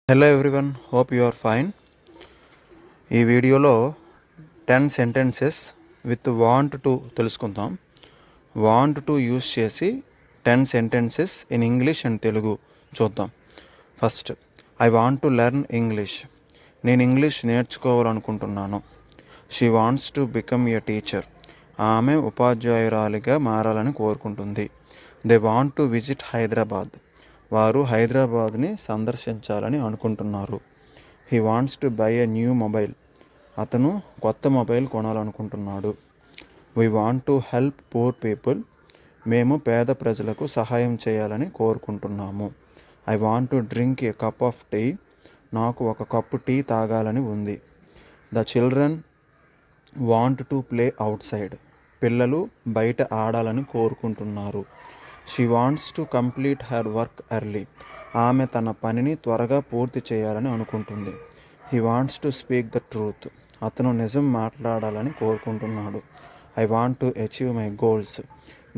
Hello everyone, hope you are fine. ఈ వీడియోలో 10 sentences with want to తెలుసుకుందాం. Want to use చేసి 10 sentences in English and Telugu చూద్దాం. First, I want to learn English. నేను English నేర్చుకోవాలనుకుంటున్నాను. She wants to become a teacher. ఆమె ఉపాధ్యాయురాలిగా మారాలని కోరుకుంటుంది. They want to visit Hyderabad. వారు హైదరాబాద్ని సందర్శించాలని అనుకుంటున్నారు. He wants to buy a new mobile. అతను కొత్త మొబైల్ కొనాలనుకుంటున్నాడు. We want to help poor people. మేము పేద ప్రజలకు సహాయం చేయాలని కోరుకుంటున్నాము. I want to drink a cup of tea. నాకు ఒక కప్పు టీ తాగాలని ఉంది. The children want to play outside. పిల్లలు బయట ఆడాలని కోరుకుంటున్నారు. She wants to complete her work early. ఆమె తన పనిని త్వరగా పూర్తి చేయాలని అనుకుంటుంది. He wants to speak the truth. అతను నిజం మాట్లాడాలని కోరుకుంటున్నాడు. I want to achieve my goals.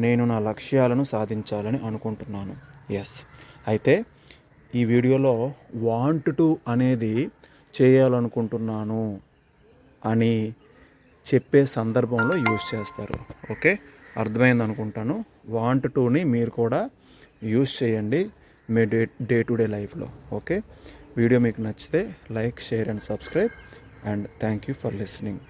నేను నా లక్ష్యాలను సాధించాలని అనుకుంటున్నాను. ఎస్, అయితే ఈ వీడియోలో వాంట్ టు అనేది చేయాలనుకుంటున్నాను అని చెప్పే సందర్భంలో యూస్ చేస్తారు. ఓకే, అర్థమైంది అనుకుంటాను. వాంట్ టుని మీరు కూడా యూస్ చేయండి మీ డే టు డే లైఫ్లో. ఓకే, వీడియో మీకు నచ్చితే like, share and subscribe, and thank you for listening.